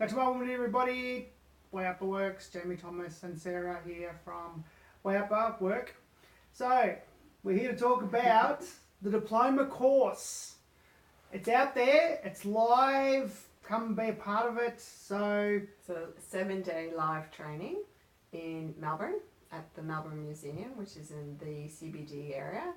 Good morning, everybody. Wayapa Works, Jamie Thomas and Sarah here from Wayapa Work. So, we're here to talk about the diploma course. It's out there, it's live, come and be a part of it. So, It's a 7-day live training in Melbourne at the Melbourne Museum, which is in the CBD area.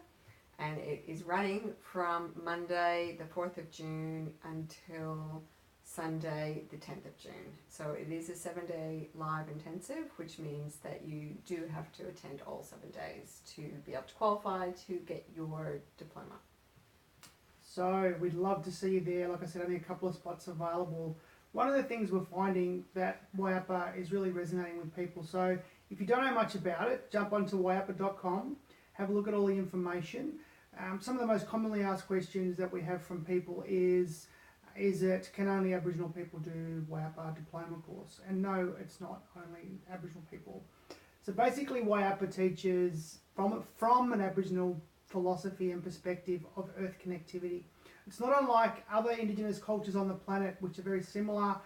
And it is running from Monday, the 4th of June, until Sunday, the 10th of June. So it is a 7-day live intensive, which means that you do have to attend all 7 days to be able to qualify to get your diploma. So we'd love to see you there. Like I said, only a couple of spots available. One of the things we're finding that Wayapa is really resonating with people. So if you don't know much about it, jump onto wayapa.com, have a look at all the information. Some of the most commonly asked questions that we have from people is it, can only Aboriginal people do Wayapa diploma course? And no, it's not only Aboriginal people. So basically Wayapa teaches from an Aboriginal philosophy and perspective of earth connectivity. It's not unlike other Indigenous cultures on the planet, which are very similar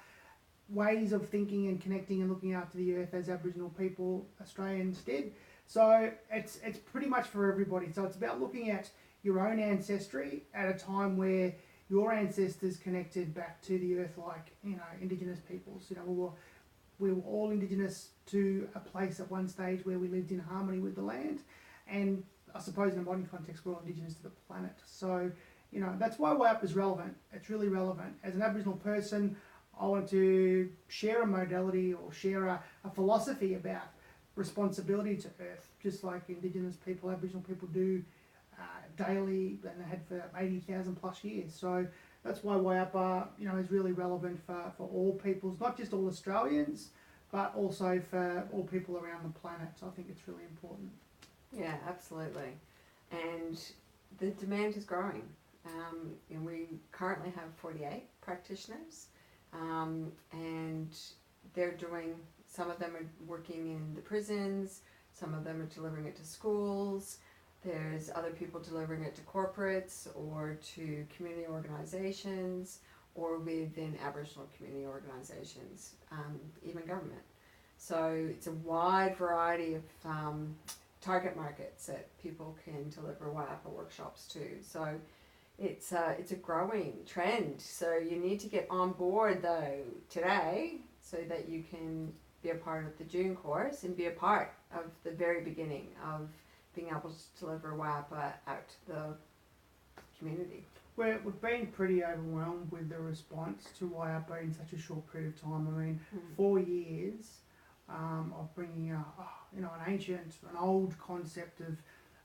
ways of thinking and connecting and looking after the earth as Aboriginal people, Australians did. So it's pretty much for everybody. So it's about looking at your own ancestry at a time where your ancestors connected back to the earth, like Indigenous peoples. We were all Indigenous to a place at one stage where we lived in harmony with the land, and I suppose in a modern context we're all Indigenous to the planet. So that's why Wayapa is relevant. It's really relevant. As an Aboriginal person, I want to share a modality or share a philosophy about responsibility to earth, just like Indigenous people, Aboriginal people do daily, and they had for 80,000 plus years. So that's why Wayapa, is really relevant for all peoples, not just all Australians, but also for all people around the planet. So I think it's really important. Yeah, absolutely. And the demand is growing. And we currently have 48 practitioners, and they're doing, some of them are working in the prisons, some of them are delivering it to schools, there's other people delivering it to corporates or to community organizations or within Aboriginal community organizations, even government. So it's a wide variety of target markets that people can deliver Wayapa workshops to. So it's a growing trend. So you need to get on board though today so that you can be a part of the June course and be a part of the very beginning of being able to deliver Wayapa out to the community. We've been pretty overwhelmed with the response to Wayapa in such a short period of time. I mean, 4 years of bringing an old concept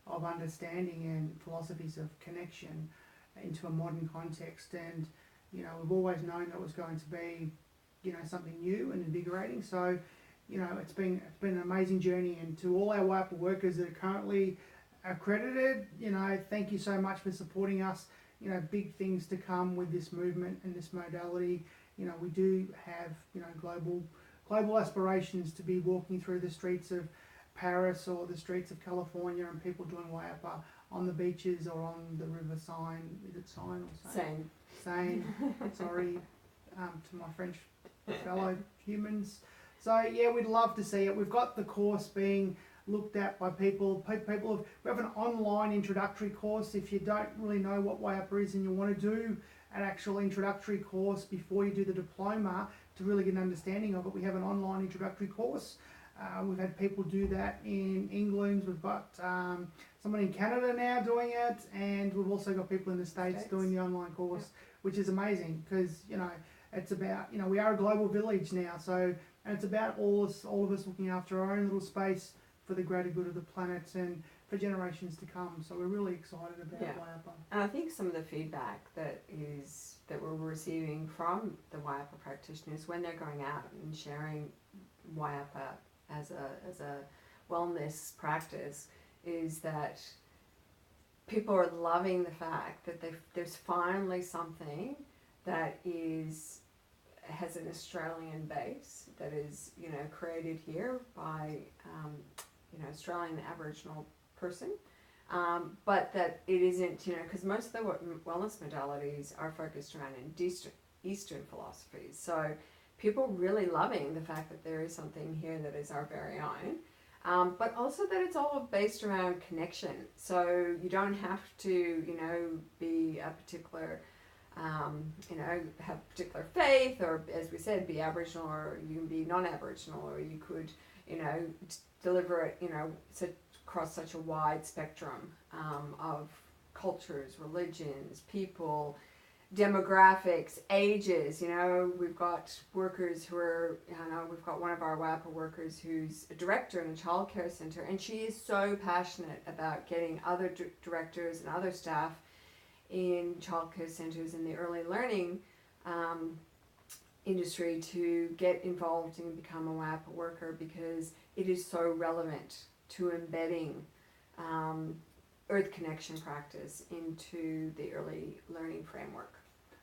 of understanding and philosophies of connection into a modern context, and we've always known that it was going to be something new and invigorating. So it's been an amazing journey, and to all our Wayapa workers that are currently accredited, thank you so much for supporting us. Big things to come with this movement and this modality. We do have global aspirations to be walking through the streets of Paris or the streets of California and people doing Wayapa on the beaches or on the river Seine. Is it Seine or Seine? Seine. Sorry to my French fellow humans. So yeah, we'd love to see it. We've got the course being looked at by people. We have an online introductory course. If you don't really know what Wayapa is and you want to do an actual introductory course before you do the diploma to really get an understanding of it, we have an online introductory course. We've had people do that in England. We've got someone in Canada now doing it, and we've also got people in the States doing the online course, which is amazing because it's about we are a global village now. So, and it's about all of us looking after our own little space for the greater good of the planet and for generations to come. So we're really excited about Wayapa. And I think some of the feedback that we're receiving from the Wayapa practitioners when they're going out and sharing Wayapa as a wellness practice is that people are loving the fact that there's finally something that has an Australian base, that is created here by Australian Aboriginal person, but that it isn't because most of the wellness modalities are focused around Eastern philosophies. So people really loving the fact that there is something here that is our very own. But also that it's all based around connection. So you don't have to, be a particular, have a particular faith, or as we said, be Aboriginal, or you can be non-Aboriginal, or you could, deliver it, across such a wide spectrum of cultures, religions, people, demographics, ages. We've got workers who are, we've got one of our Wayapa workers who's a director in a childcare centre, and she is so passionate about getting other directors and other staff in childcare centres in the early learning industry to get involved and become a Wayapa worker, because it is so relevant to embedding earth connection practice into the early learning framework.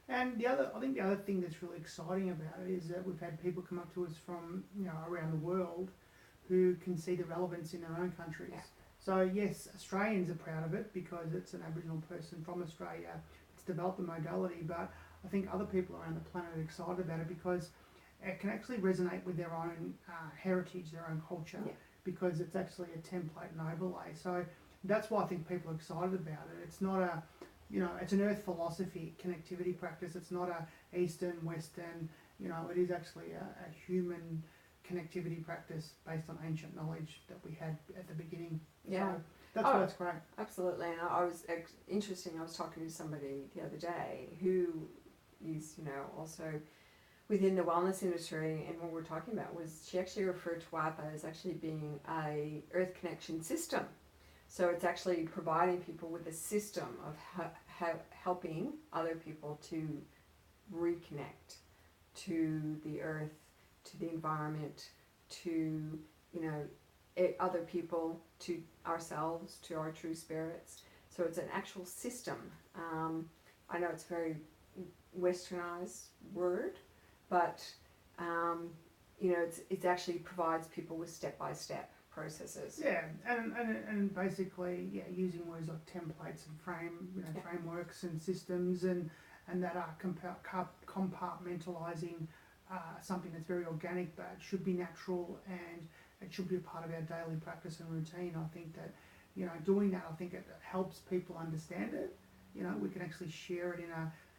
And I think the other thing that's really exciting about it is that we've had people come up to us from around the world who can see the relevance in their own countries. Yeah. So yes, Australians are proud of it because it's an Aboriginal person from Australia that's developed the modality, but I think other people around the planet are excited about it because it can actually resonate with their own heritage, their own culture, because it's actually a template and overlay. So that's why I think people are excited about it. It's not a, it's an earth philosophy connectivity practice. It's not a Eastern, Western, it is actually a human connectivity practice based on ancient knowledge that we had at the beginning. Yeah. So that's why it's great. Absolutely. And I was talking to somebody the other day who is, also within the wellness industry, and what we're talking about was she actually referred to Wayapa as actually being a earth connection system. So it's actually providing people with a system of helping other people to reconnect to the earth, to the environment, to other people, to ourselves, to our true spirits. So it's an actual system. I know it's a very westernized word, but it actually provides people with step-by-step processes. Yeah, and basically, using words like templates and frameworks and systems, and that are compartmentalizing something that's very organic but should be natural, and it should be a part of our daily practice and routine. I think that doing that, I think it helps people understand it. We can actually share it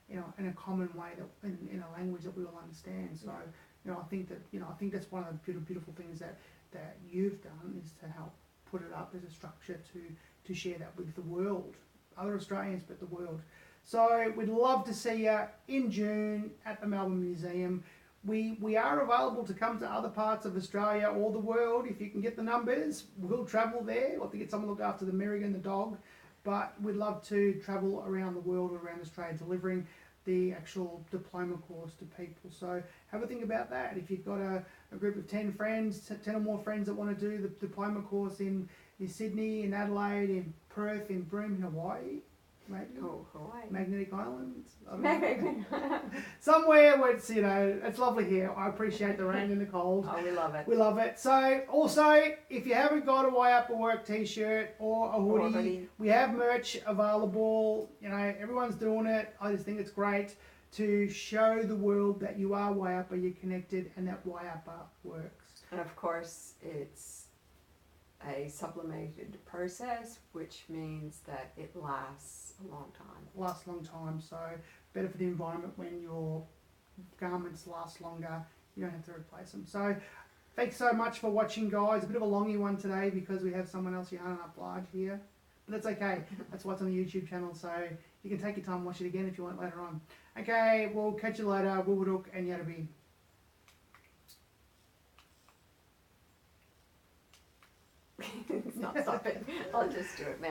in a common way, that in a language that we all understand. So I think that's one of the beautiful things that you've done, is to help put it up as a structure to share that with the world, other Australians, but the world. So we'd love to see you in June at the Melbourne Museum. We are available to come to other parts of Australia or the world. If you can get the numbers, we'll travel there. We'll have to get someone to look after the Merrigan, the dog. But we'd love to travel around the world or around Australia delivering the actual diploma course to people. So have a think about that. If you've got a group of 10 friends, 10 or more friends that want to do the diploma course in Sydney, in Adelaide, in Perth, in Broome, in Hawaii, maybe. Oh, Hawaii. Magnetic Islands. Somewhere where it's, it's lovely here. I appreciate the rain and the cold. Oh, we love it. We love it. So also, if you haven't got a Wayapa Work t-shirt or a hoodie, we have merch available. Everyone's doing it. I just think it's great to show the world that you are Wayapa, you're connected, and that Wayapa works. And of course, it's a sublimated process, which means that it lasts a long time. Lasts a long time, so better for the environment when your garments last longer. You don't have to replace them. So thanks so much for watching, guys. A bit of a longy one today because we have someone else yarning up large here. But that's okay. That's what's on the YouTube channel, so you can take your time and watch it again if you want later on. Okay, we'll catch you later. Wubaduk and Yadabi. It's not stopping. I'll just do it, man.